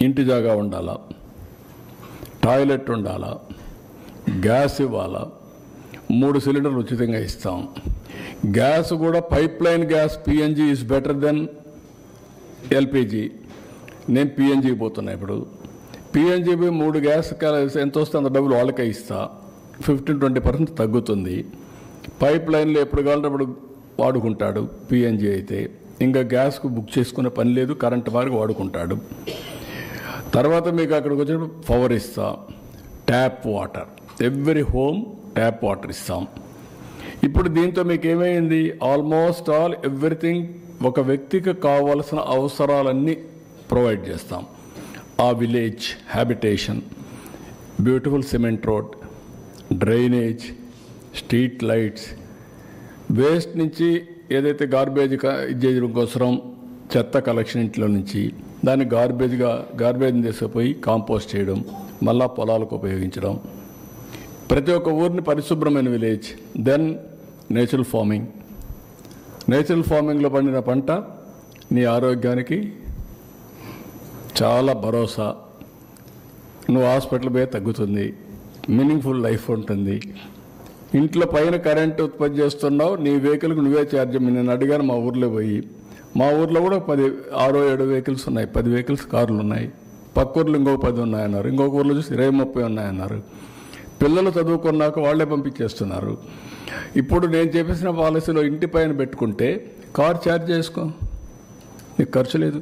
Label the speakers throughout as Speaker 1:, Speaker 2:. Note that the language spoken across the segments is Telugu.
Speaker 1: ఇంటి జాగా ఉండాలా, టాయిలెట్ ఉండాలా, గ్యాస్ ఇవ్వాలా, 3 సిలిండర్లు ఉచితంగా ఇస్తాం. గ్యాస్ కూడా pipeline gas PNG is better than LPG. నేను పిఎన్జికి పోతున్నా. ఇప్పుడు పిఎన్జిపై 3 గ్యాస్ ఎంత వస్తే అంత డబ్బులు వాళ్ళకే ఇస్తా. 15-20% తగ్గుతుంది. పైప్ లైన్లో ఎప్పుడు కావాలంటే అప్పుడు వాడుకుంటాడు పిఎన్జి అయితే. ఇంకా గ్యాస్కు బుక్ చేసుకునే పని లేదు, కరెంట్ మార్గం వాడుకుంటాడు. తర్వాత మీకు అక్కడికి వచ్చినప్పుడు పవర్ ఇస్తా, tap water, every home tap water ఇస్తాం. ఇప్పుడు దీంతో మీకు ఏమైంది, ఆల్మోస్ట్ ఆల్ ఎవ్రీథింగ్ ఒక వ్యక్తికి కావాల్సిన అవసరాలన్నీ ప్రొవైడ్ చేస్తాం. ఆ village habitation, beautiful cement road, drainage, street lights, waste నుంచి ఏదైతే గార్బేజ్ చేయడం కోసం చెత్త కలెక్షన్ ఇంట్లో నుంచి దాన్ని గార్బేజ్ని తీసుకుపోయి కాంపోస్ట్ చేయడం, మళ్ళా పొలాలకు ఉపయోగించడం, ప్రతి ఒక్క ఊరిని పరిశుభ్రమైన village. Then natural farming. Natural ఫార్మింగ్లో పండిన పంట నీ ఆరోగ్యానికి చాలా భరోసా. నువ్వు హాస్పిటల్ పోయి తగ్గుతుంది, మీనింగ్ఫుల్ లైఫ్ ఉంటుంది. ఇంట్లో పైన కరెంట్ ఉత్పత్తి చేస్తున్నావు, నీ వెహికల్కి నువ్వే ఛార్జ్. నేను అడిగాను మా ఊర్లో పోయి, మా ఊర్లో కూడా 6-7 వెహికల్స్ ఉన్నాయి, 10 వెహికల్స్ కార్లు ఉన్నాయి. పక్క ఊర్లో ఇంకొక 10 ఉన్నాయన్నారు, ఇంకొక ఊర్లో చూసి 20-30 ఉన్నాయన్నారు. పిల్లలు చదువుకున్నాక వాళ్ళే పంపించేస్తున్నారు. ఇప్పుడు నేను చెప్పేసిన పాలసీలో ఇంటి పైన పెట్టుకుంటే కార్ ఛార్జ్ చేసుకో, నీకు ఖర్చు లేదు.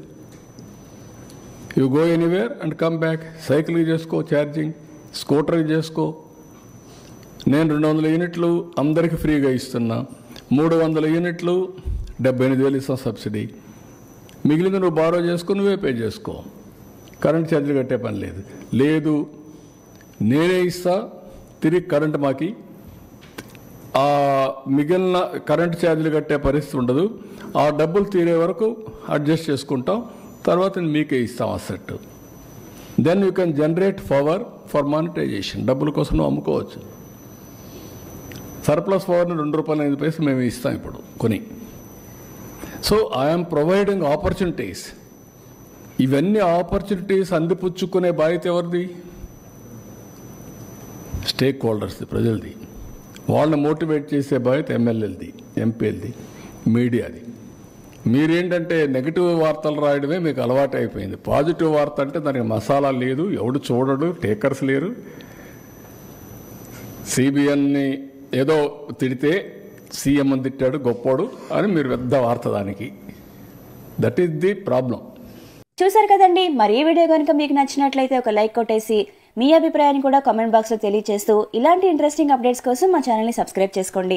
Speaker 1: You go anywhere and come back. సైకిల్కి చేసుకో ఛార్జింగ్, స్కూటర్కి చేసుకో. నేను 200 యూనిట్లు అందరికీ ఫ్రీగా ఇస్తున్నా. 300 యూనిట్లు 78,000 ఇస్తాం సబ్సిడీ. మిగిలింది నువ్వు బారో చేసుకుని నువ్వే పే చేసుకో. కరెంట్ ఛార్జీలు కట్టే పని లేదు. లేదు నేనే ఇస్తా, తిరిగి కరెంట్ మాకి ఆ మిగిలిన కరెంట్ ఛార్జీలు కట్టే పరిస్థితి ఉండదు. ఆ డబ్బులు తీరే వరకు అడ్జస్ట్ చేసుకుంటాం, తర్వాత మీకే ఇస్తాం asset. Then you can generate power for monetization. డబ్బుల కోసం నువ్వు అమ్ముకోవచ్చు. సర్ప్లస్ పవర్ని ₹2.5 మేము ఇస్తాం ఇప్పుడు కొని. So I'm providing opportunities. ఇవన్నీ ఆపర్చునిటీస్ అందిపుచ్చుకునే బాధ్యత ఎవరిది? స్టేక్ హోల్డర్స్ది, ప్రజలది. వాళ్ళని మోటివేట్ చేసే బాధ్యత ఎమ్మెల్యేలది, ఎంపీలది, మీడియాది. మీరేంటంటే నెగిటివ్ వార్తలు రాయడమే మీకు అలవాటు అయిపోయింది. పాజిటివ్ వార్త అంటే దానికి మసాలా లేదు, ఎవడు చూడడు, టేకర్స్ లేరు. సిబిఎన్ని ఏదో తిడితే సీఎం అని తిట్టాడు గొప్పోడు అని మీరు పెద్ద వార్త దానికి. That is the problem.
Speaker 2: చూసారు కదండి. మరి ఈ వీడియో కనుక మీకు నచ్చినట్లయితే ఒక లైక్ కొట్టేసి మీ అభిప్రాయాన్ని కూడా కామెంట్ బాక్స్లో తెలియజేస్తూ ఇలాంటి ఇంట్రెస్టింగ్ అప్డేట్స్ కోసం మా ఛానల్ని సబ్స్క్రైబ్ చేసుకోండి.